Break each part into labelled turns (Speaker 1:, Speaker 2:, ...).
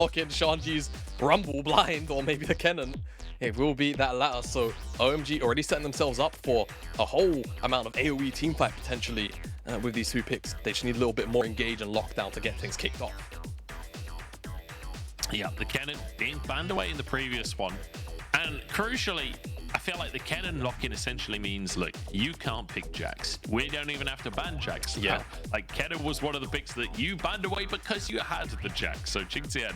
Speaker 1: lock in Shanji's Rumble blind, or maybe the Kennen. It will be that latter. So OMG already setting themselves up for a whole amount of AoE teamfight potentially with these two picks. They just need a little bit more engage and lockdown to get things kicked off.
Speaker 2: Yeah, the Kennen being banned away in the previous one. And crucially, I feel like the Kennen lock-in essentially means, look, you can't pick Jax. We don't even have to ban Jax.
Speaker 1: Yeah.
Speaker 2: Like, Kennen was one of the picks that you banned away because you had the Jax. So QingTian,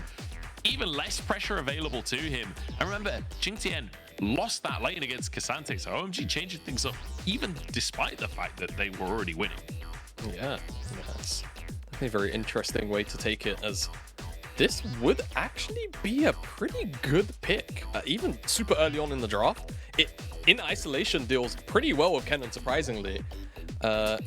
Speaker 2: even less pressure available to him. And remember, QingTian lost that lane against K'Sante, so OMG changing things up, even despite the fact that they were already winning.
Speaker 1: Yeah, that's definitely a very interesting way to take it, as this would actually be a pretty good pick, even super early on in the draft. It, in isolation, deals pretty well with Kennen, surprisingly.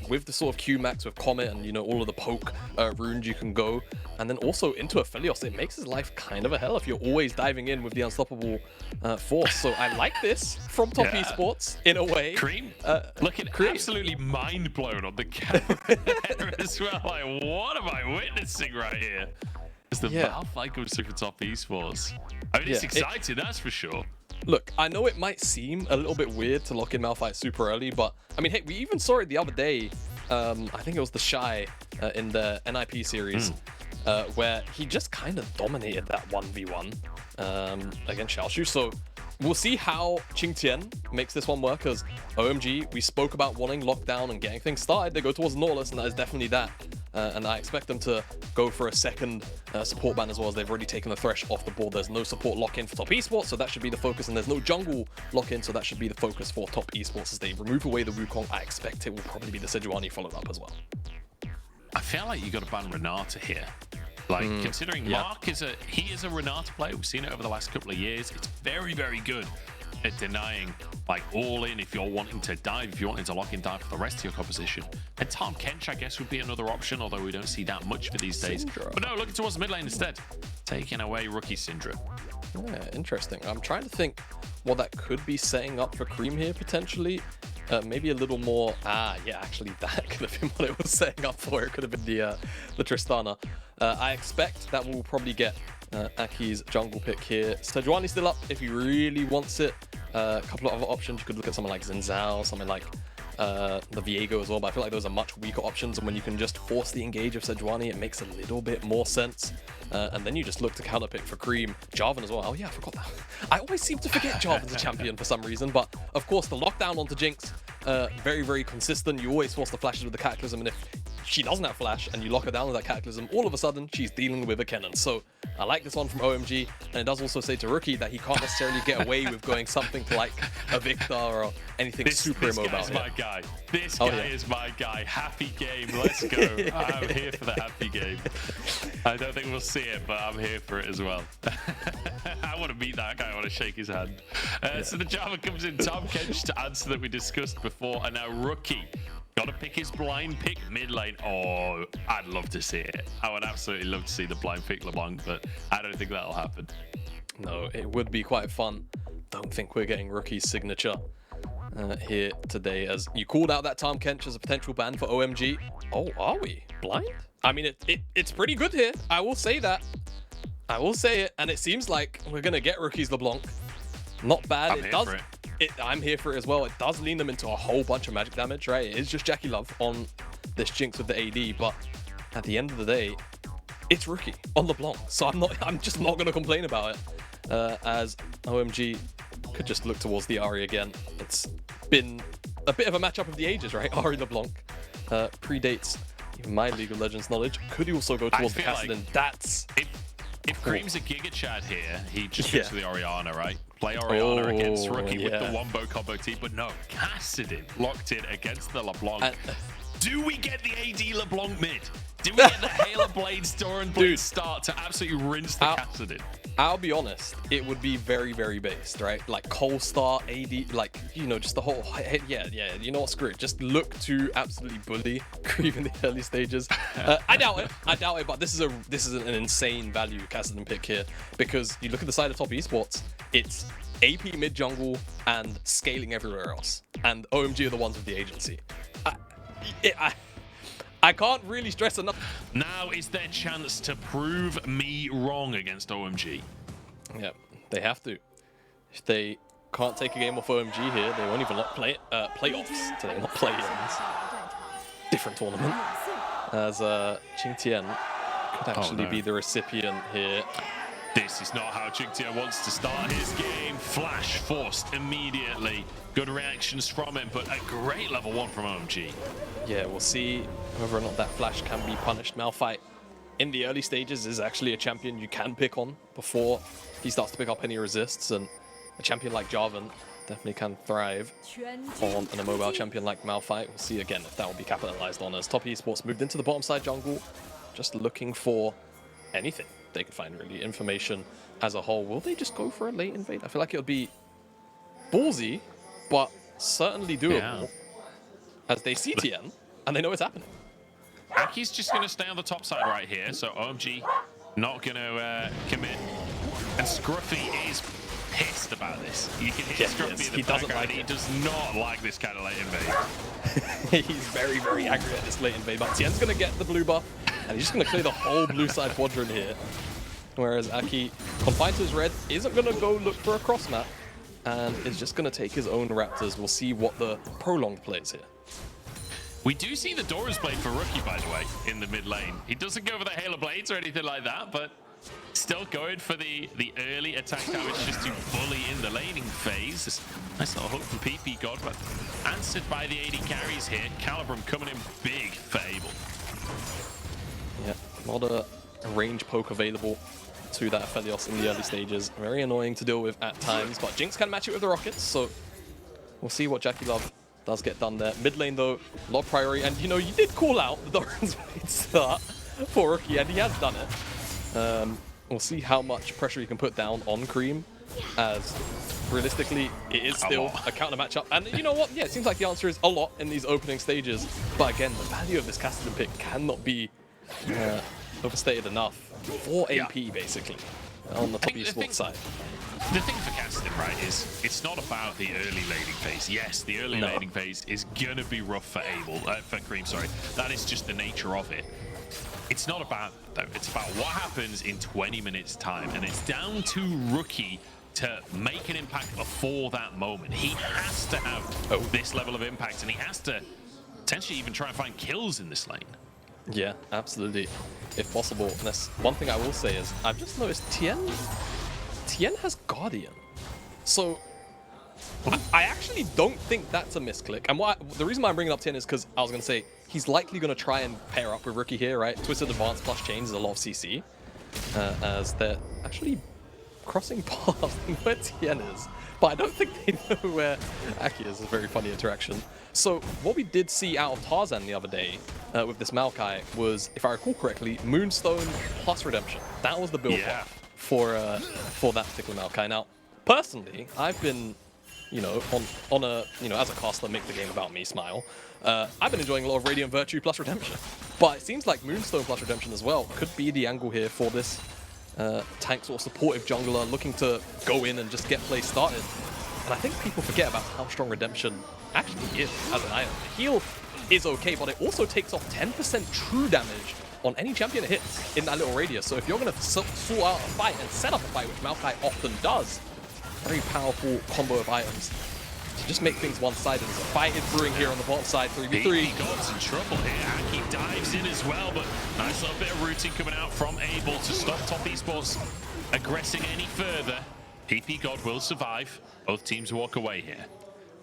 Speaker 1: With the sort of Q max with Comet and, you know, all of the poke runes you can go. And then also into Aphelios, it makes his life kind of a hell if you're always diving in with the unstoppable force. So I like this from Top Esports in a way.
Speaker 2: Creme, looking absolutely mind blown on the camera as well. Like, what am I witnessing right here? As the Malphite goes to Top Esports. I mean, it's exciting, that's for sure.
Speaker 1: Look, I know it might seem a little bit weird to lock in Malphite super early, but I mean, hey, we even saw it the other day. I think it was the Shy in the NIP series, where he just kind of dominated that 1v1 against Xiaoshu. So we'll see how QingTian makes this one work, as OMG, we spoke about wanting lockdown and getting things started. They go towards Nautilus, and that is definitely that. And I expect them to go for a second support ban as well, as they've already taken the Thresh off the board. There's no support lock-in for Top Esports, so that should be the focus, and there's no jungle lock-in, so that should be the focus for Top Esports as they remove away the Wukong. I expect it will probably be the Sejuani followed up as well.
Speaker 2: I feel like you got to ban Renata here. Like, considering Mark is a Renata player, we've seen it over the last couple of years. It's very, very good at denying, like, all in if you're wanting to dive, if you're wanting to lock in dive for the rest of your composition. And Tahm Kench, I guess, would be another option, although we don't see that much for these days. But no, looking towards the mid lane instead, taking away rookie Syndra.
Speaker 1: Yeah, interesting. I'm trying to think what that could be setting up for Creme here, potentially. Maybe a little more. Yeah, actually, that could have been what it was setting up for. It could have been the Tristana. I expect that we'll probably get Aki's jungle pick here. Sejuani's still up if he really wants it. A couple of other options. You could look at someone like Zinzao, something like the Viego as well, but I feel like those are much weaker options, and when you can just force the engage of Sejuani, it makes a little bit more sense. And then you just look to counterpick for Creme. Jarvan as well. Oh yeah, I forgot that. I always seem to forget Jarvan's a champion for some reason, but of course the lockdown onto Jinx, very, very consistent. You always force the flashes with the Cataclysm, and if she doesn't have flash and you lock her down with that Cataclysm, all of a sudden she's dealing with a Kennen. So I like this one from OMG, and it does also say to Rookie that he can't necessarily get away with going something to like a Victor or anything super immobile.
Speaker 2: This guy's my guy. This guy is my guy. Happy game. Let's go. I'm here for the happy game. I don't think we'll see it, but I'm here for it as well. I want to meet that guy. I want to shake his hand. So the Jarvan comes in. Tahm Kench to answer that we discussed before, and now Rookie. Gotta pick his blind pick mid lane. Oh, I'd love to see it. I would absolutely love to see the blind pick LeBlanc, but I don't think that'll happen.
Speaker 1: No, it would be quite fun. Don't think we're getting Rookie's signature here today, as you called out that Tahm Kench as a potential ban for OMG. Oh, are we? Blind? I mean, it's pretty good here. I will say that. I will say it, and it seems like we're gonna get Rookie's LeBlanc. Not bad. I'm here for it as well. It does lean them into a whole bunch of magic damage, right? It is just JackeyLove on this Jinx with the AD, but at the end of the day, it's Rookie on LeBlanc. So I'm just not gonna complain about it. As OMG could just look towards the Ahri again. It's been a bit of a matchup of the ages, right? Ahri LeBlanc predates even my League of Legends knowledge. Could he also go towards the kassadin? That's
Speaker 2: if Creme's a Giga Chad here, he just goes for the Orianna, right? Play Orianna against Rookie with the wombo combo team, but no, kassadin locked in against the LeBlanc. Do we get the AD LeBlanc mid? Do we get the Halo Blade Store and Blade start to absolutely rinse the kassadin?
Speaker 1: I'll be honest, it would be very, very based, right? Like Cole Star, AD, like, you know, just the whole, you know what, screw it. Just look to absolutely bully Creme in the early stages. I doubt it, but this is an insane value kassadin pick here, because you look at the side of Top Esports, it's AP mid jungle and scaling everywhere else. And OMG are the ones with the agency. I can't really stress enough.
Speaker 2: Now is their chance to prove me wrong against OMG.
Speaker 1: Yeah, they have to. If they can't take a game off OMG here, they won't even let playoffs today, not play-ins. Different tournament. As QingTian could actually be the recipient here.
Speaker 2: This is not how QingTian wants to start his game. Flash forced immediately. Good reactions from him, but a great level 1 from OMG.
Speaker 1: Yeah, we'll see whether or not that flash can be punished. Malphite in the early stages is actually a champion you can pick on before he starts to pick up any resists, and a champion like Jarvan definitely can thrive on an immobile champion like Malphite. We'll see again if that will be capitalized on as Top Esports moved into the bottom side jungle, just looking for anything they can find, really. Information as a whole. Will they just go for a late invade? I feel like it would be ballsy, but certainly doable, as they see Tian and they know it's happening.
Speaker 2: Aki's just going to stay on the top side right here, so OMG not going to commit. And Scruffy is pissed about this. You can hear Scruffy in the background. He does not like this kind of late invade.
Speaker 1: He's very, very angry at this late invade, but Tian's going to get the blue buff, and he's just going to clear the whole blue side quadrant here. Whereas Aki, confined to his red, isn't going to go look for a cross map, and is just going to take his own Raptors. We'll see what the prolonged plays here.
Speaker 2: We do see the Dora's Blade for Rookie, by the way, in the mid lane. He doesn't go for the Halo Blades or anything like that, but still going for the early attack damage just to bully in the laning phase. This nice little hook from Ppgod, but answered by the AD carries here. Calibrum coming in big for Abel.
Speaker 1: Yeah, not a range poke available to that Aphelios in the early stages. Very annoying to deal with at times, but Jinx can match it with the rockets, so we'll see what JackeyLove does get done there. Mid lane though, a lot of priority, and you know, you did call out the Doran's Blade start for Rookie, and he has done it. We'll see how much pressure you can put down on Creme, as realistically it is still a counter matchup. And you know what? Yeah, it seems like the answer is a lot in these opening stages, but again, the value of this kassadin pick cannot be overstated enough. 4 AP basically on the Top Esports side.
Speaker 2: The thing for kassadin, right, is it's not about the early laning phase. Yes, the early laning phase is gonna be rough for for Creme, sorry. That is just the nature of it. It's not about that, though. It's about what happens in 20 minutes time, and it's down to Rookie to make an impact before that moment. He has to have this level of impact, and he has to potentially even try and find kills in this lane.
Speaker 1: Yeah, absolutely, if possible. And that's one thing I will say is I've just noticed Tian has Guardian, so I actually don't think that's a misclick. And the reason why I'm bringing up Tian is because I was going to say he's likely going to try and pair up with Rookie here, right? Twisted Advance plus Chains is a lot of CC, as they're actually crossing paths where Tian is. But I don't think they know where Aki is. It's a very funny interaction. So what we did see out of Tarzan the other day with this Maokai was, if I recall correctly, Moonstone plus Redemption. That was the build for that particular Maokai. Now, personally, I've been, you know, on a, you know, as a caster, make the game about me, smile. I've been enjoying a lot of Radiant Virtue plus Redemption, but it seems like Moonstone plus Redemption as well could be the angle here for this tank sort of supportive jungler looking to go in and just get plays started. And I think people forget about how strong Redemption actually is as an item. The heal is okay, but it also takes off 10% true damage on any champion it hits in that little radius. So if you're going to sort out a fight and set up a fight, which Maokai often does, very powerful combo of items to just make things one-sided. There's a fight is brewing here on the bottom side, 3v3.
Speaker 2: Ppgod's in trouble here. Aki dives in as well, but nice little bit of routing coming out from Abel to stop Top Esports aggressing any further. Ppgod will survive. Both teams walk away here.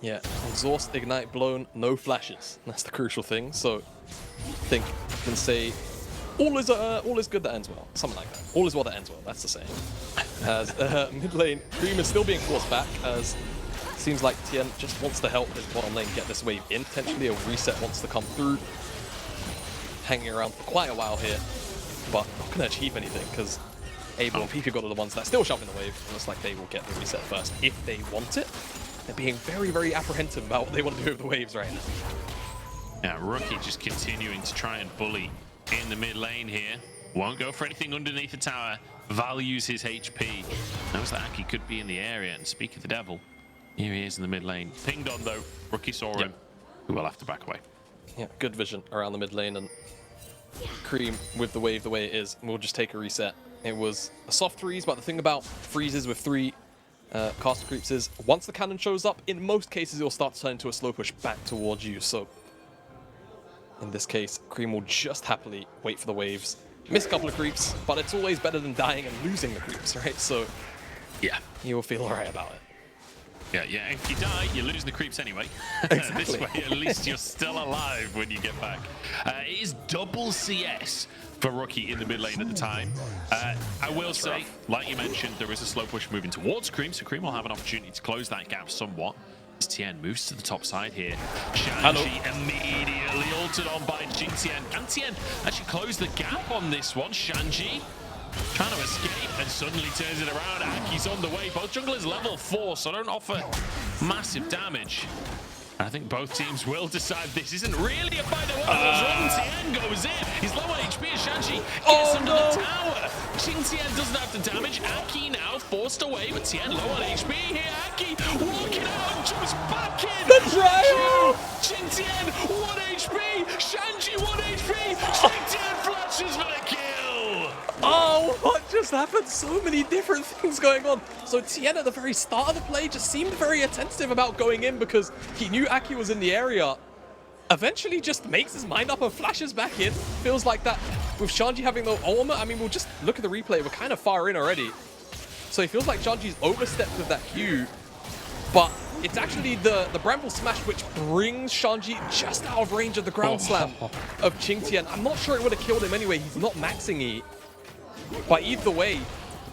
Speaker 1: Yeah, exhaust, ignite, blown, no flashes. That's the crucial thing. So I think you can say all is good that ends well. Something like that. All is well that ends well. That's the saying. As mid lane, Creme is still being forced back, as it seems like Tian just wants to help his bottom lane get this wave in. Potentially a reset wants to come through. Hanging around for quite a while here, but not going to achieve anything because Abel and Ppgod are the ones that are still shoving the wave. It looks like they will get the reset first if they want it. They're being very, very apprehensive about what they want to do with the waves right now.
Speaker 2: Yeah, Rookie just continuing to try and bully in the mid lane here. Won't go for anything underneath the tower. Values his HP. Knows that Aki could be in the area. And speak of the devil, here he is in the mid lane. Pinged on though. Rookie saw him. Who will have to back away.
Speaker 1: Yeah, good vision around the mid lane, and Creme with the wave the way it is, we'll just take a reset. It was a soft freeze, but the thing about freezes with 3 caster creeps is once the cannon shows up, in most cases it'll start to turn into a slow push back towards you. So in this case, Creme will just happily wait for the waves, miss a couple of creeps, but it's always better than dying and losing the creeps, right? So yeah, you will feel alright about it.
Speaker 2: Yeah, if you die, you lose the creeps anyway.
Speaker 1: Exactly.
Speaker 2: This way, at least you're still alive when you get back. It is double CS for Rookie in the mid lane at the time. I will say, like you mentioned, there is a slow push moving towards Creme, so Creme will have an opportunity to close that gap somewhat. As Tian moves to the top side here. Shanji immediately altered on by QingTian. Can Tian actually close the gap on this one? Shanji trying to escape and suddenly turns it around. Aki's on the way. Both junglers level 4, so don't offer massive damage. I think both teams will decide this isn't really a fight. Tian goes in. He's low on HP as Shanji gets under the tower. QingTian doesn't have the damage. Aki now forced away, but Tian low on HP here. Aki walking out and jumps back in.
Speaker 1: The trial!
Speaker 2: QingTian 1 HP. Shanji 1 HP. QingTian flashes for the kill.
Speaker 1: Oh, what just happened? So many different things going on. So Tian at the very start of the play just seemed very attentive about going in because he knew Aki was in the area. Eventually just makes his mind up and flashes back in. Feels like that with Shanji having the ultimate. I mean, we'll just look at the replay. We're kind of far in already. So it feels like Shanji's overstepped with that Q. But it's actually the Bramble Smash which brings Shanji just out of range of the ground slam of QingTian. I'm not sure it would have killed him anyway. He's not maxing E. But either way,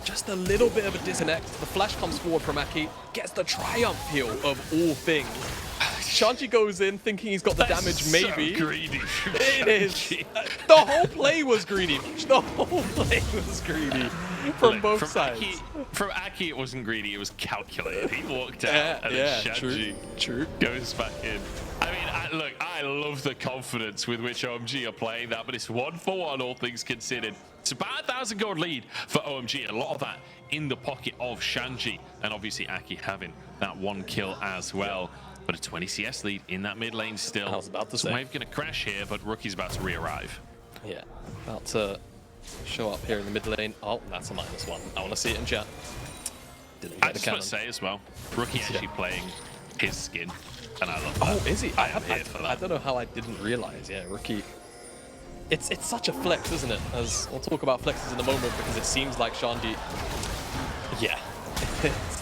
Speaker 1: just a little bit of a disconnect. The flash comes forward from Aki, gets the triumph heal of all things. Shanji goes in thinking he's got the damage, maybe.
Speaker 2: So greedy.
Speaker 1: It is. The whole play was greedy. The whole play was greedy from both sides.
Speaker 2: From Aki, it wasn't greedy, it was calculated. He walked out and then Shanji goes back in. I mean, look, I love the confidence with which OMG are playing that, but it's 1-for-1, all things considered. It's about 1,000 gold lead for OMG. A lot of that in the pocket of Shanji, and obviously Aki having that 1 kill as well. But a 20 CS lead in that mid lane still.
Speaker 1: I was about to say.
Speaker 2: Wave going to crash here, but Rookie's about to re-arrive.
Speaker 1: Yeah, about to show up here in the mid lane. Oh, that's a -1. I want to see it in chat. Didn't get
Speaker 2: I
Speaker 1: the
Speaker 2: just want
Speaker 1: cannon.
Speaker 2: to say as well, Rookie actually playing his skin, and I love that.
Speaker 1: Oh, is he?
Speaker 2: I
Speaker 1: don't know how I didn't realize. Yeah, Rookie. It's such a flex, isn't it? As we'll talk about flexes in a moment because it seems like Shanji. Yeah,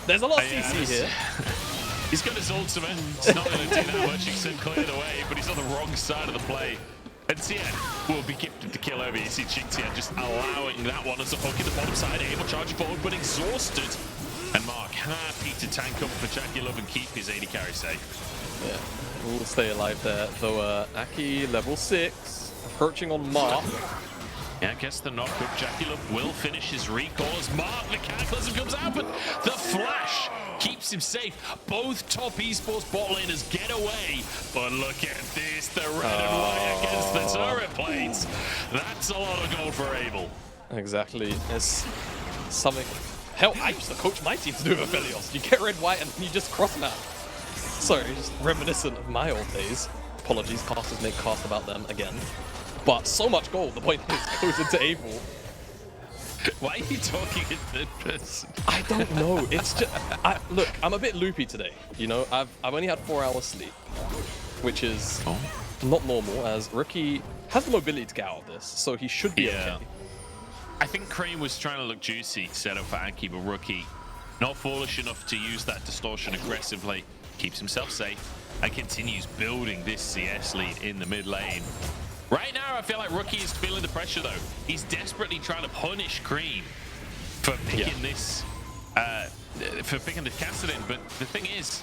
Speaker 1: there's a lot of CC here.
Speaker 2: He's got his ultimate. It's not going to do that much. He's cleared away, but he's on the wrong side of the play. And Tian will be gifted the kill over. You see QingTian just allowing that one as a hook in the bottom side. Able charging forward, but exhausted. And Mark happy to tank up for JackeyLove and keep his AD carry safe.
Speaker 1: Yeah, we'll stay alive there. Though Aki level 6, approaching on Mark.
Speaker 2: Yeah, I guess the knock-up. JackeyLove will finish his recall as Mark, the Cataclysm comes out, but the flash keeps him safe. Both top esports bot laners get away. But look at this, the red and white against the turret plates. That's a lot of gold for Abel.
Speaker 1: Exactly. It's something. Hell, I used to coach my team to do with Aphelios. You get red, white, and you just cross them out. Sorry, just reminiscent of my old days. Apologies, casters make cast about them again. But so much gold, the point is, goes into Abel.
Speaker 2: Why are you talking in third person?
Speaker 1: I don't know. It's just look. I'm a bit loopy today. You know, I've only had 4 hours sleep, which is not normal. As Rookie has the mobility to get out of this, so he should be okay.
Speaker 2: I think Creme was trying to look juicy, set up for Aki, but Rookie not foolish enough to use that distortion aggressively. Keeps himself safe and continues building this CS lead in the mid lane. Right now, I feel like Rookie is feeling the pressure, though. He's desperately trying to punish Creme for picking this, for picking the kassadin. But the thing is,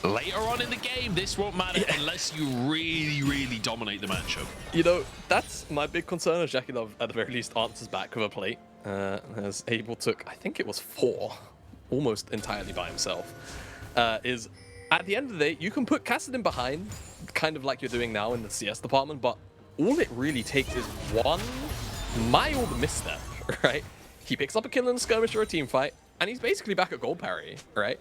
Speaker 2: later on in the game, this won't matter unless you really, really dominate the matchup.
Speaker 1: You know, that's my big concern. As JackeyLove, at the very least, answers back with a plate. As Abel took, I think it was 4, almost entirely by himself. Is at the end of the day, you can put kassadin behind, kind of like you're doing now in the CS department, but all it really takes is one mild misstep, right? He picks up a kill in a skirmish or a team fight, and he's basically back at gold parry, right?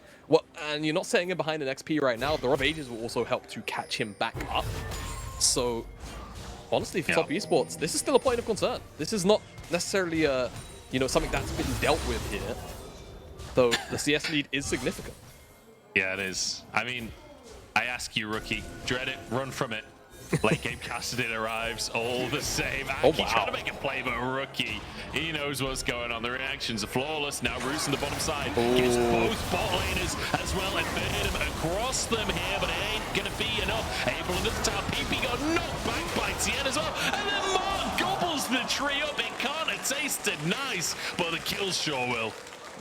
Speaker 1: And you're not setting him behind an XP right now. The Rob Ages will also help to catch him back up. So, honestly, for top esports, this is still a point of concern. This is not necessarily something that's been dealt with here, though the CS lead is significant.
Speaker 2: Yeah, it is. I mean, I ask you, rookie, dread it, run from it. Late game kassadin arrives, all the same. Aki trying to make a play, but rookie, he knows what's going on. The reactions are flawless. Now Roos on the bottom side gets both bot laners as well and fed him across them here, but it ain't gonna be enough. Able into the top, Ppgod knocked back by Tian as well, and then Mark gobbles the tree up. It can't have tasted nice, but the kills sure will.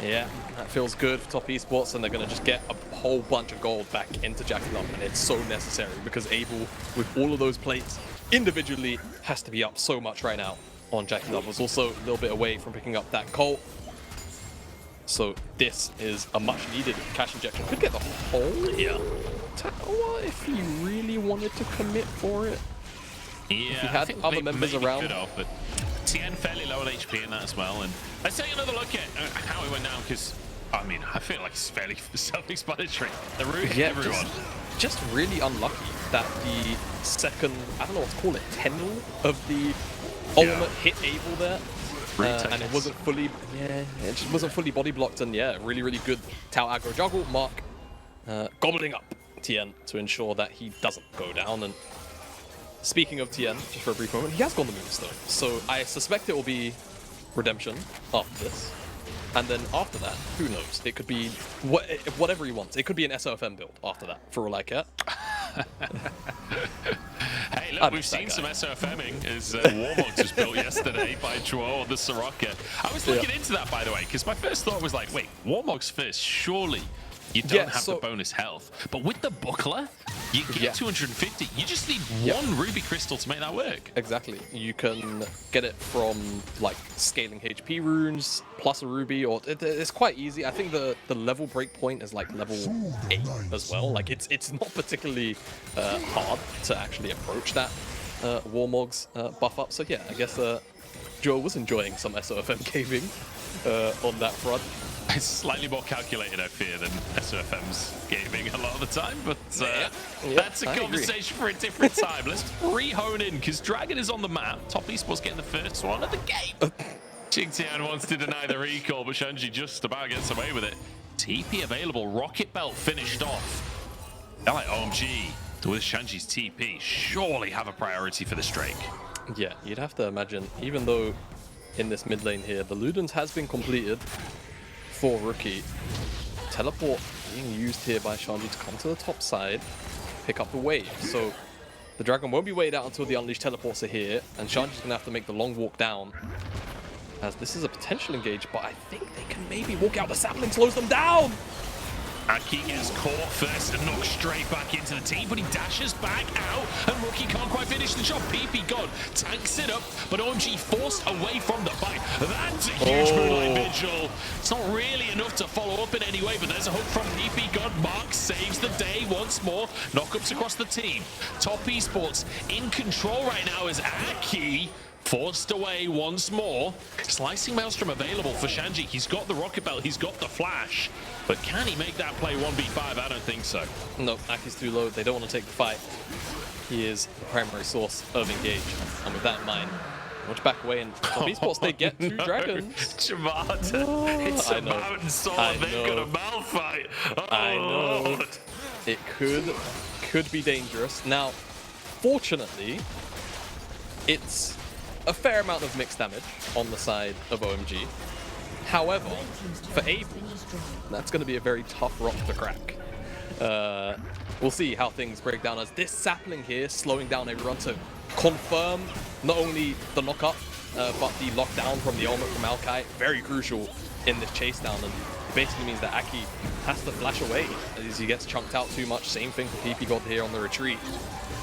Speaker 1: Yeah, that feels good for top esports, and they're going to just get a whole bunch of gold back into JackeyLove, and it's so necessary because Abel, with all of those plates individually, has to be up so much right now on JackeyLove. Was also a little bit away from picking up that Colt, so this is a much needed cash injection. Could get the whole tower if he really wanted to commit for it.
Speaker 2: Yeah,
Speaker 1: if he had other members around.
Speaker 2: But Tian fairly low on HP in that as well. And let's take another look at how he went down, because I mean, I feel like it's fairly self-explanatory. The root hit everyone.
Speaker 1: Just really unlucky that the second, I don't know what to call it, tendril of the ultimate hit Abel there. And it wasn't fully, it just wasn't fully body blocked. And yeah, really good Tau aggro juggle. Mark gobbling up Tian to ensure that he doesn't go down. And speaking of Tian, just for a brief moment, he has gone the moves though. So I suspect it will be redemption after this. And then after that, who knows? It could be whatever he wants. It could be an SOFM build after that, for all I care.
Speaker 2: Hey, look, we've seen some SOFMing as Warmogs was built yesterday by Chuo on the Soraka. I was looking into that, by the way, because my first thought was like, wait, Warmogs first, surely you don't have the bonus health. But with the buckler, you get 250. You just need one ruby crystal to make that work.
Speaker 1: Exactly. You can get it from like scaling HP runes plus a ruby, or it's quite easy. I think the level break point is like level 8 as well. Like it's not particularly hard to actually approach that Warmogs buff up. So yeah, I guess Joe was enjoying some SOFM gaming on that front.
Speaker 2: It's slightly more calculated, I fear, than SOFM's gaming a lot of the time, but that's a conversation for a different time. Let's re-hone in, because Dragon is on the map. Top Esports getting the first one of the game. QingTian wants to deny the recall, but Shanji just about gets away with it. TP available, Rocket Belt finished off. They're like OMG with Shanji's TP. Surely have a priority for this Drake.
Speaker 1: Yeah, you'd have to imagine, even though in this mid lane here, the Ludens has been completed for Rookie. Teleport being used here by Shanji to come to the top side, pick up the wave. So the Dragon won't be waited out until the Unleashed teleports are here, and Shanji's gonna have to make the long walk down, as this is a potential engage, but I think they can maybe walk out. The sapling slows them down!
Speaker 2: Aki gets caught first and knocked straight back into the team, but he dashes back out, and Rookie can't quite finish the job. Ppgod tanks it up, but OMG forced away from the fight. That's a huge Moonlight Vigil. It's not really enough to follow up in any way, but there's a hook from Ppgod. Mark saves the day once more. Knockups across the team. Top Esports in control right now as Aki forced away once more. Slicing Maelstrom available for Shanji. He's got the Rocket Belt, he's got the Flash. But can he make that play 1v5? I don't think so.
Speaker 1: No, Aki's too low. They don't want to take the fight. He is the primary source of engage. And with that in mind, much back away in Top Esports, they get two dragons.
Speaker 2: Jamada. It's a mountain sword. They've got a Malphite.
Speaker 1: I know. It could be dangerous. Now, fortunately, it's a fair amount of mixed damage on the side of OMG. However, for Abel, that's going to be a very tough rock to crack. We'll see how things break down, as this sapling here slowing down everyone to confirm not only the knockup, but the lockdown from the ultimate from Maokai. Very crucial in this chase down, and it basically means that Aki has to flash away as he gets chunked out too much. Same thing for Ppgod here on the retreat.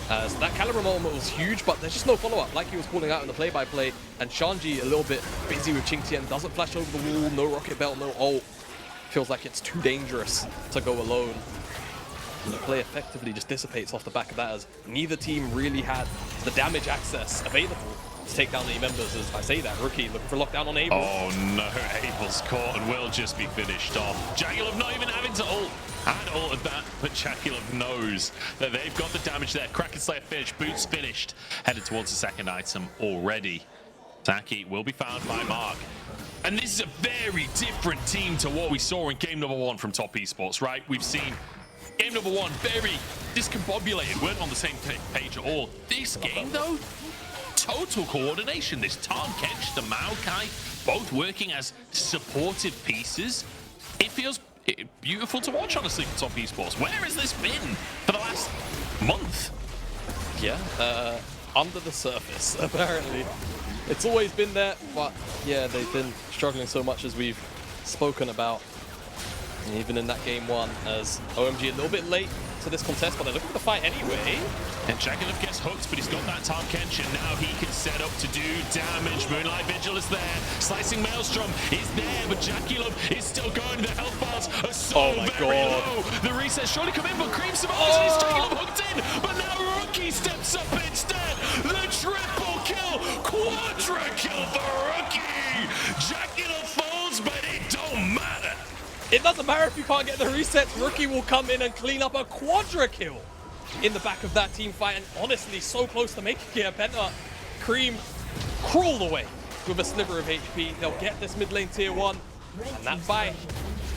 Speaker 1: So that Caliber ultimate was huge, but there's just no follow-up, like he was calling out in the play-by-play. And Shanji a little bit busy with QingTian, doesn't flash over the wall, no Rocket Belt, no ult. Feels like it's too dangerous to go alone. And the play effectively just dissipates off the back of that, as neither team really had the damage access available to take down the members. As I say that, Rookie looking for lockdown on Abel.
Speaker 2: Oh no, Abel's caught and will just be finished off. JackeyLove not even having to ult. And all of that, but JackeyLove knows that they've got the damage there. Kraken Slayer finished, Boots finished, headed towards the second item already. Taki will be found by Mark. And this is a very different team to what we saw in game number 1 from Top Esports, right? We've seen game number 1 very discombobulated, weren't on the same page at all. This game though, total coordination. This Tahm, Kench, the Maokai, both working as supportive pieces. It feels beautiful to watch, honestly, for Top Esports. Where has this been for the last month?
Speaker 1: Yeah, under the surface, apparently. It's always been there, but yeah, they've been struggling so much as we've spoken about. Even in that game 1, as OMG a little bit late to this contest, but they're looking for the fight anyway.
Speaker 2: And JackeyLove gets hooked, but he's got that Tahm Kench, and now he can set up to do damage. Moonlight Vigil is there. Slicing Maelstrom is there, but JackeyLove is still going. The health bars are so very low. The reset surely come in, but Creme survives, and it's JackeyLove hooked in. But now Rookie steps up instead. The triple kill, quadra kill for Rookie. JackeyLove falls, but it don't matter.
Speaker 1: It doesn't matter if you can't get the resets. Rookie will come in and clean up a quadra kill in the back of that team fight, and honestly, so close to making it. Penta, Creme crawled away with a sliver of HP. They'll get this mid lane tier 1, and that fight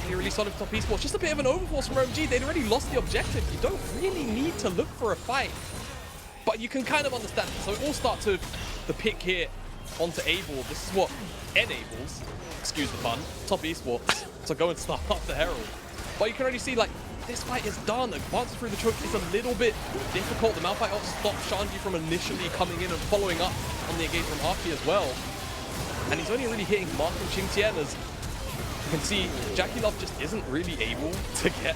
Speaker 1: they really solid for Top Esports. Just a bit of an overforce from OMG. They'd already lost the objective. You don't really need to look for a fight, but you can kind of understand it. So it all starts with the pick here onto Abel. This is what enables, excuse the pun, Top Esports to go and start up the Herald. But you can already see, like, this fight is done. Advancing through the choke is a little bit difficult. The Malphite ult stopped Shanji from initially coming in and following up on the engage from Aki as well. And he's only really hitting Mark and QingTian, as you can see, JackeyLove just isn't really able to get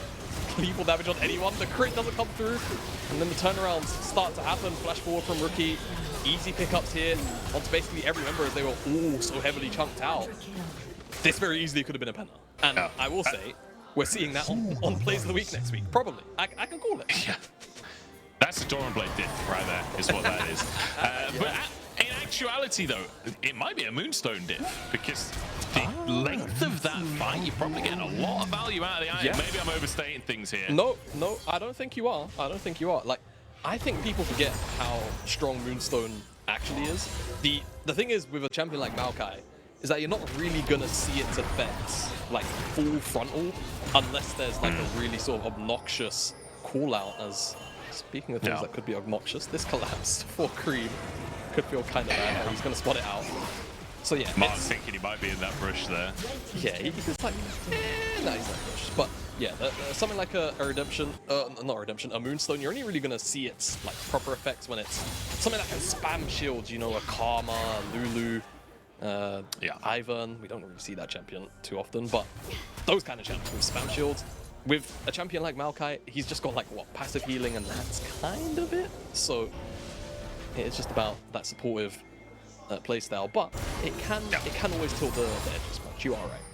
Speaker 1: lethal damage on anyone. The crit doesn't come through, and then the turnarounds start to happen. Flash forward from Rookie. Easy pickups here onto basically every member, as they were all so heavily chunked out. This very easily could have been a Penta. And I will say, we're seeing that on Plays of the Week next week. Probably. I can call it.
Speaker 2: Yeah. That's a Doranblade diff right there, is what that is. But in actuality, though, it might be a Moonstone diff, because the length of that fight, you're probably getting a lot of value out of the item. Yeah. Maybe I'm overstating things here.
Speaker 1: No, I don't think you are. I don't think you are. Like, I think people forget how strong Moonstone actually is. The thing is, with a champion like Maokai, is that you're not really gonna see its effects like full frontal unless there's like a really sort of obnoxious call out. As speaking of things that could be obnoxious, this collapse for Creme could feel kind of bad. He's gonna spot it out. So yeah,
Speaker 2: Mark's thinking he might be in that brush there.
Speaker 1: Yeah, he's like, no, he's not brush. But yeah, something like a redemption, not a redemption, a Moonstone, you're only really gonna see its like proper effects when it's something like a spam shield, you know, a Karma, Lulu. Ivan, we don't really see that champion too often, but those kind of champions with spam shields. With a champion like Maokai, he's just got like what, passive healing, and that's kind of it. So it's just about that supportive playstyle, but it can always tilt the edges much. You are right.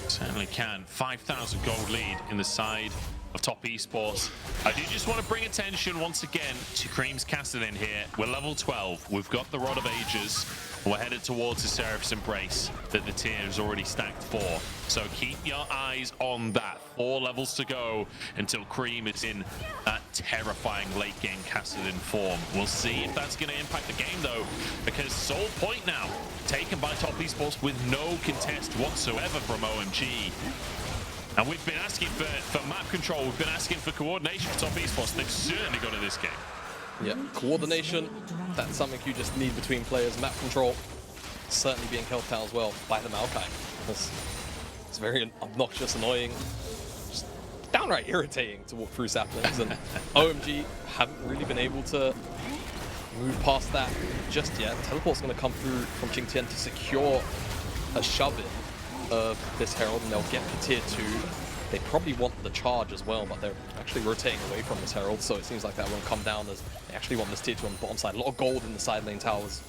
Speaker 2: Certainly can. 5,000 gold lead in the side of Top Esports. I do just want to bring attention once again to Creme's kassadin here. We're level 12. We've got the Rod of Ages. We're headed towards the Seraph's Embrace that the tier is already stacked for. So keep your eyes on that. 4 levels to go until Creme is in that terrifying late game kassadin form. We'll see if that's going to impact the game though, because Soul Point now taken by Top Esports with no contest whatsoever from OMG. And we've been asking for map control, we've been asking for coordination for Top Esports. They've certainly got it this game.
Speaker 1: Yeah, coordination, that's something you just need between players. Map control, certainly being helped out as well by the Maokai. It's very obnoxious, annoying, just downright irritating to walk through saplings, and OMG haven't really been able to move past that just yet. Teleport's going to come through from QingTian to secure a shove-in of this Herald, and they'll get to tier 2. They probably want the charge as well, but they're actually rotating away from this Herald, so it seems like that won't come down, as they actually want this tier 2 on the bottom side. A lot of gold in the side lane towers,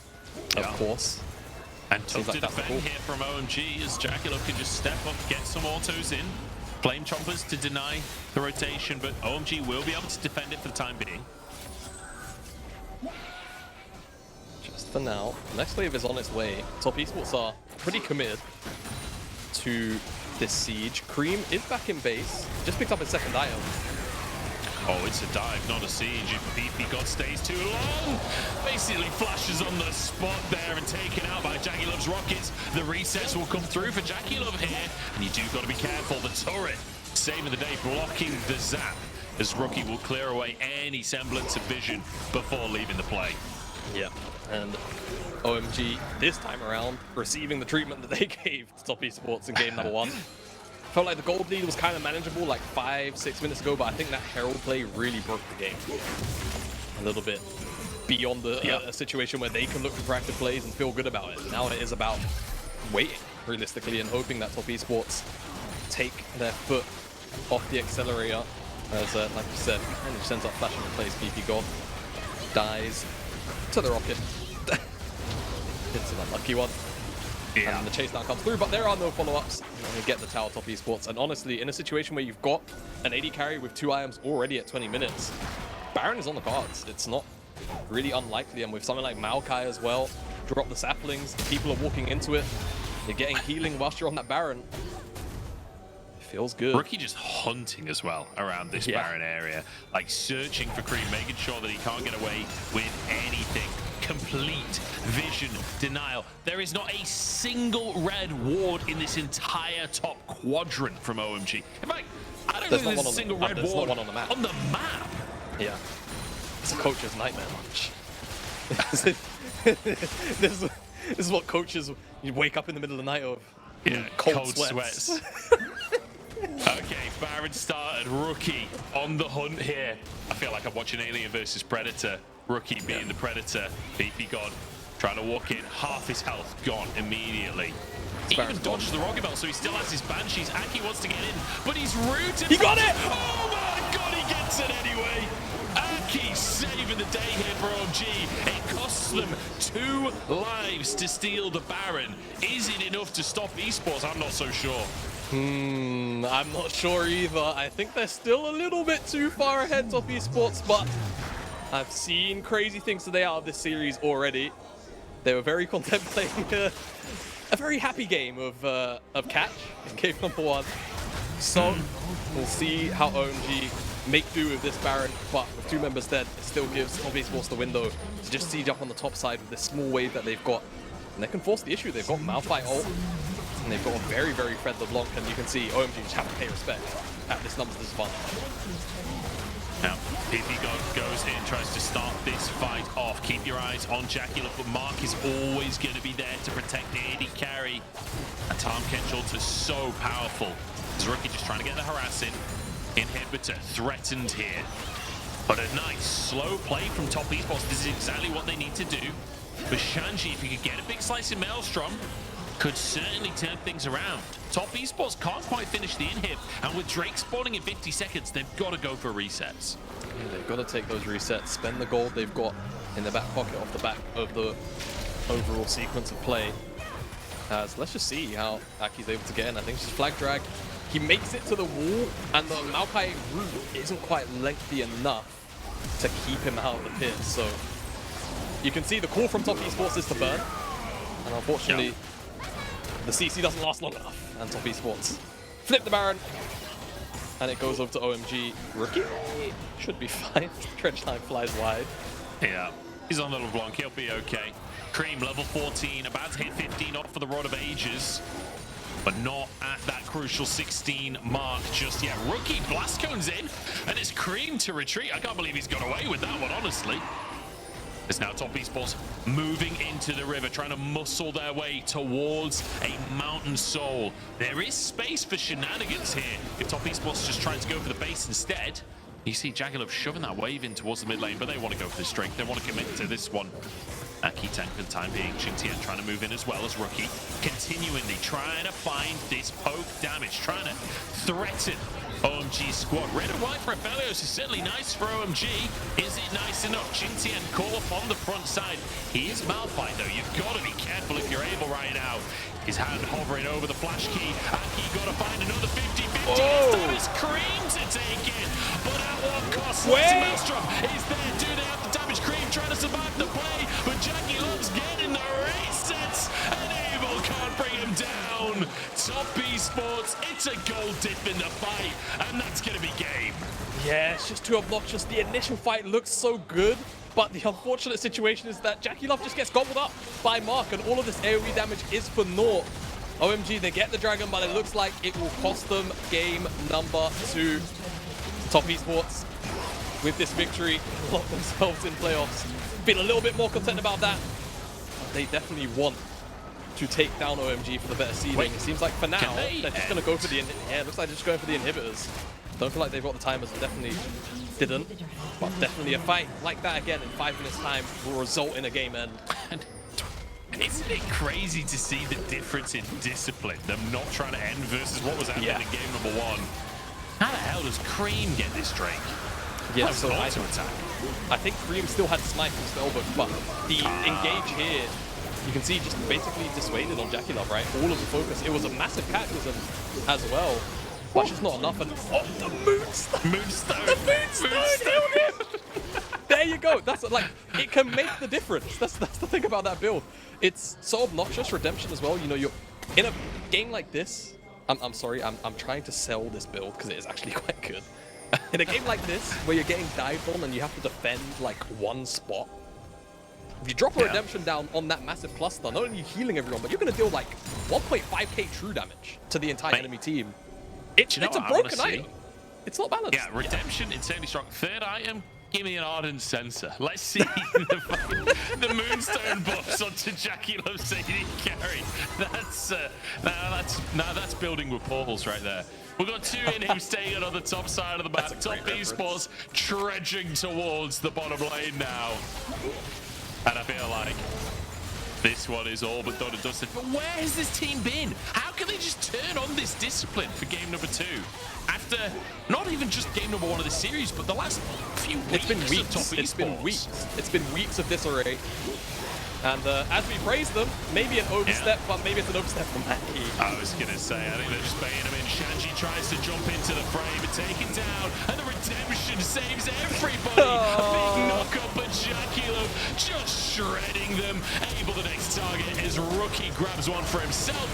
Speaker 1: of course.
Speaker 2: And tough to defend here from OMG, as JackeyLove can just step up, get some autos in. Flame Chompers to deny the rotation, but OMG will be able to defend it for the time being.
Speaker 1: for now. Next wave is on its way. Top Esports are pretty committed to this siege. Creme is back in base. Just picked up his second item.
Speaker 2: Oh, it's a dive, not a siege. If Ppgod stays too long, basically flashes on the spot there and taken out by JackeyLove's rockets. The resets will come through for JackeyLove here, and you do got to be careful. The turret saving the day, blocking the zap, as Rookie will clear away any semblance of vision before leaving the play.
Speaker 1: Yeah, and OMG this time around receiving the treatment that they gave to Top Esports in game number 1. Felt like the gold lead was kind of manageable like 5-6 minutes ago, but I think that Herald play really broke the game a little bit beyond a situation where they can look for proactive plays and feel good about it. Now it is about waiting realistically and hoping that Top Esports take their foot off the accelerator. As like you said, and he sends up flashing and plays Ppgod, dies to the rocket. It's an unlucky one.
Speaker 2: Yeah.
Speaker 1: And the chase down comes through, but there are no follow-ups. You get the tower Top Esports. And honestly, in a situation where you've got an AD carry with 2 items already at 20 minutes, Baron is on the cards. It's not really unlikely. And with something like Maokai as well, drop the saplings, people are walking into it. You're getting healing whilst you're on that Baron. Feels good.
Speaker 2: Rookie just hunting as well around this Baron area, like searching for Creme, making sure that he can't get away with anything. Complete vision denial. There is not a single red ward in this entire top quadrant from OMG. In fact, I don't think there's a single red ward
Speaker 1: on the map.
Speaker 2: On the map.
Speaker 1: Yeah, it's a coach's nightmare lunch. This is what coaches you wake up in the middle of the night of.
Speaker 2: Yeah,
Speaker 1: cold sweats.
Speaker 2: Okay, Baron started. Rookie on the hunt here. I feel like I'm watching Alien versus Predator. Rookie being the Predator. Ppgod trying to walk in. Half his health gone immediately. He even dodges the rocket belt, so he still has his Banshees. Aki wants to get in, but he's rooted.
Speaker 1: He got it!
Speaker 2: Oh my god, he gets it anyway. Aki saving the day here for OMG. It costs them 2 lives to steal the Baron. Is it enough to stop Esports? I'm not so sure.
Speaker 1: I'm not sure either. I think they're still a little bit too far ahead of Esports, but I've seen crazy things today out of this series already. They were very contemplating a very happy game of catch in game number 1. So we'll see how OMG make do with this Baron, but with 2 members dead, it still gives Top Esports the window to just siege up on the top side with this small wave that they've got. And they can force the issue. They've got Malphite ult, and they've got a very, very Fred LeBlanc, and you can see OMG just have to pay respect at this numbers disadvantage.
Speaker 2: Now, Ppgod goes in, tries to start this fight off. Keep your eyes on JackeyLove, but Mark is always going to be there to protect the AD carry. And Tahm Kench ult is so powerful. This Rookie just trying to get the harass in. Inhibitor threatened here. But a nice slow play from Top Esports. This is exactly what they need to do. But Shanji, if you could get a big slice in Maelstrom, could certainly turn things around. Top Esports can't quite finish the inhib, and with Drake spawning in 50 seconds, they've got to go for resets.
Speaker 1: Yeah, they've got to take those resets, spend the gold they've got in the back pocket off the back of the overall sequence of play. As let's just see how Aki's able to get in. I think it's just flag drag. He makes it to the wall, and the Maokai route isn't quite lengthy enough to keep him out of the pit. So you can see the call from Top Esports is to burn, and unfortunately, the CC doesn't last long enough, and Top Esports flip the Baron, and it goes over to OMG. Rookie should be fine. Trench time flies wide.
Speaker 2: Yeah, he's on the LeBlanc. He'll be okay. Creme, level 14, about to hit 15 off for the Rod of Ages, but not at that crucial 16 mark just yet. Rookie blast cones in, and it's Creme to retreat. I can't believe he's got away with that one, honestly. It's now Top Esports moving into the river, trying to muscle their way towards a Mountain Soul. There is space for shenanigans here if Top Esports just trying to go for the base instead. You see JackeyLove shoving that wave in towards the mid lane, but they want to go for the strength. They want to commit to this one. Aki tank for the time being. QingTian trying to move in as well as Rookie. Continually trying to find this poke damage, trying to threaten OMG squad. Red and white for Aphelios is certainly nice for OMG. Is it nice enough? QingTian call up on the front side. He is Malphite though. You've got to be careful if you're able right now. His hand hovering over the flash key. Aki got to find another 50-50. That is Creme to take it. But at what cost? Maelstrom is there. Do they have the damage? Creme trying to survive the play, but JackeyLove's game them down. Top Esports, it's a goal dip in the fight, and that's going to be game.
Speaker 1: Yeah, it's just too obnoxious. The initial fight looks so good, but the unfortunate situation is that JackeyLove just gets gobbled up by Mark, and all of this AoE damage is for naught. OMG, they get the dragon, but it looks like it will cost them game number 2. Top Esports, with this victory, lock themselves in playoffs. Feel a little bit more content about that. They definitely want to take down OMG for the better seeding.
Speaker 2: Wait,
Speaker 1: it seems like for now, they're just going to go for the... Yeah, it looks like they're just going for the inhibitors. Don't feel like they've got the timers. Definitely didn't. But definitely a fight like that again in 5 minutes time will result in a game end.
Speaker 2: Isn't it crazy to see the difference in discipline? Them not trying to end versus what was happening in game number 1. How the hell does Creme get this Drake?
Speaker 1: Yeah, so
Speaker 2: I
Speaker 1: think Creme still had Smite from Spellbook, but the engage here, you can see just basically dissuaded on JackeyLove, right? All of the focus. It was a massive cataclysm as well, but just not enough. And the Moonstone! The Moonstone! There you go. That's like, it can make the difference. That's the thing about that build. It's so obnoxious. Redemption as well. You know, you're in a game like this. I'm sorry. I'm trying to sell this build because it is actually quite good. In a game like this, where you're getting dived on and you have to defend like one spot, if you drop a redemption down on that massive cluster, not only are you healing everyone, but you're going to deal like 1.5k true damage to the entire enemy team. It's a broken item. It's not balanced.
Speaker 2: Yeah, redemption, insanely strong. Third item, give me an ardent sensor. Let's see the Moonstone buffs onto JackeyLove's AD carry. That's building with portals right there. We've got 2 in him staying on the top side of the map. Top Esports trudging towards the bottom lane now. And I feel like this one is all but done and dusted. But where has this team been? How can they just turn on this discipline for game number 2? After not even just game number 1 of the series, but the last few weeks.
Speaker 1: It's been weeks. It's been weeks of disarray. And as we praise them, maybe an overstep, but maybe it's an overstep from Mackie.
Speaker 2: I was going to say, I think they're just baiting him in. Shanji tries to jump into the frame and take it down, and the redemption saves everybody. A big knock-up, but JackeyLove just shredding them. Able the next target as Rookie grabs one for himself.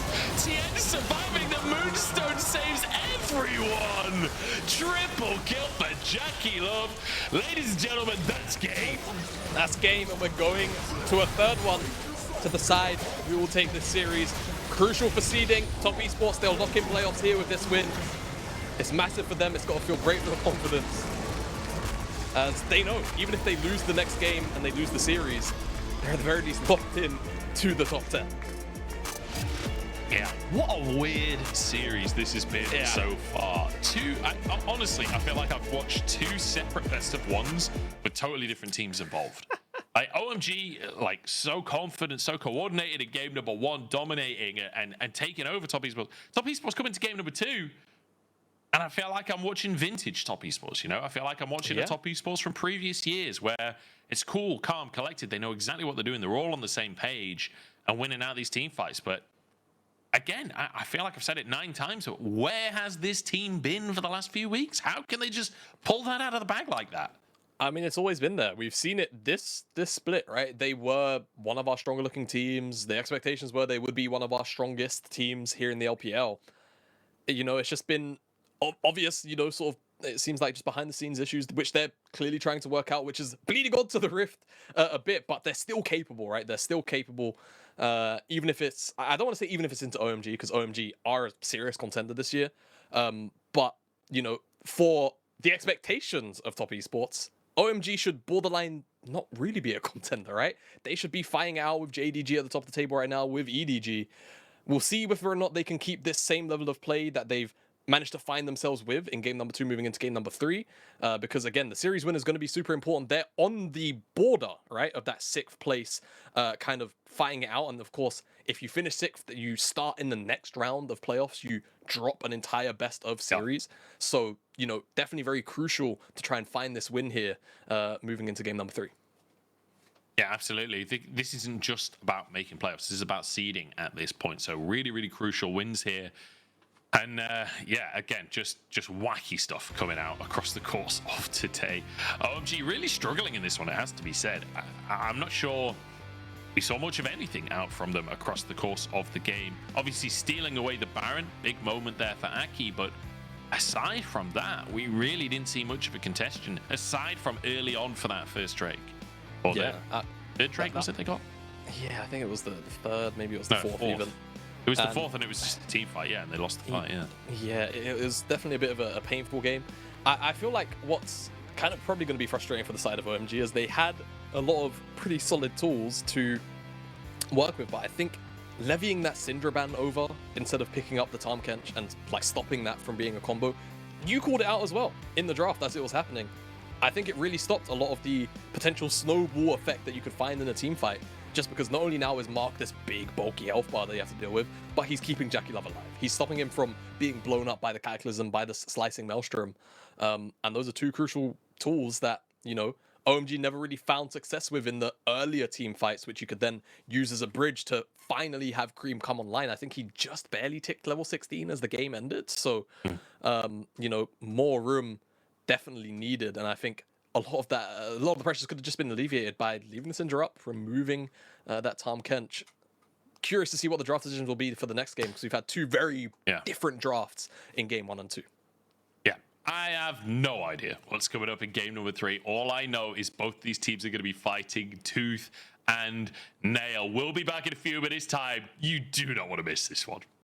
Speaker 2: Tian surviving, the Moonstone saves everyone. Triple kill for JackeyLove. Ladies and gentlemen, that's game.
Speaker 1: That's game, and we're going to a third one to the side. We will take this series. Crucial for seeding. Top Esports, they'll lock in playoffs here with this win. It's massive for them. It's got to feel great for the confidence. As they know, even if they lose the next game and they lose the series, they're at the very least locked in to the top 10.
Speaker 2: Yeah, what a weird series this has been so far. Honestly, I feel like I've watched 2 separate best of 1s with totally different teams involved. Like OMG, like so confident, so coordinated in game number 1, dominating and taking over Top Esports. Top Esports coming to game number 2, and I feel like I'm watching vintage Top Esports. You know, I feel like I'm watching a Top Esports from previous years where it's cool, calm, collected. They know exactly what they're doing. They're all on the same page and winning out these team fights. But again, I feel like I've said it 9 times, but where has this team been for the last few weeks? How can they just pull that out of the bag like that?
Speaker 1: I mean, it's always been there. We've seen it this split, right? They were one of our stronger looking teams. The expectations were they would be one of our strongest teams here in the LPL. You know, it's just been obvious, you know, sort of, it seems like just behind the scenes issues, which they're clearly trying to work out, which is bleeding onto the Rift a bit, but they're still capable, right? They're still capable. Even if it's, I don't want to say even if it's into OMG, because OMG are a serious contender this year. But, you know, for the expectations of Top Esports, OMG should borderline not really be a contender, right? They should be fighting out with JDG at the top of the table right now with EDG. We'll see whether or not they can keep this same level of play that they've managed to find themselves with in game number 2 moving into game number 3. Because again, the series win is going to be super important. They're on the border, right, of that 6th place kind of fighting it out. And of course, if you finish 6th, you start in the next round of playoffs, you drop an entire best of series. So, you know, definitely very crucial to try and find this win here moving into game number 3.
Speaker 2: Yeah, absolutely. This isn't just about making playoffs. This is about seeding at this point. So really, really crucial wins here. And yeah, again, just wacky stuff coming out across the course of today. OMG really struggling in this one, it has to be said. I'm not sure we saw much of anything out from them across the course of the game. Obviously, stealing away the Baron, big moment there for Aki, but aside from that, we really didn't see much of a contention, aside from early on for that first Drake. Or
Speaker 1: Yeah.
Speaker 2: the third Drake, was it they got?
Speaker 1: Yeah, I think it was the third, maybe it was the fourth even.
Speaker 2: It was the fourth, and it was just a team fight, yeah, and they lost the fight, yeah.
Speaker 1: Yeah, it was definitely a bit of a painful game. I feel like what's kind of probably going to be frustrating for the side of OMG is they had a lot of pretty solid tools to work with, but I think levying that Syndra ban over instead of picking up the Tahm Kench and like stopping that from being a combo, you called it out as well in the draft as it was happening. I think it really stopped a lot of the potential snowball effect that you could find in a team fight, just because not only now is Mark this big bulky health bar that you have to deal with, but he's keeping JackeyLove alive. He's stopping him from being blown up by the Cataclysm, by the slicing Maelstrom, and those are two crucial tools that, you know, OMG never really found success with in the earlier team fights, which you could then use as a bridge to finally have Creme come online. I think he just barely ticked level 16 as the game ended, so you know, more room definitely needed, and I think a lot of the pressures could have just been alleviated by leaving the Syndra up, removing that Tahm Kench. Curious to see what the draft decisions will be for the next game, because we've had two very different drafts in game 1 and 2.
Speaker 2: Yeah, I have no idea what's coming up in game number 3. All I know is both these teams are going to be fighting tooth and nail. We'll be back in a few minutes' time. You do not want to miss this one.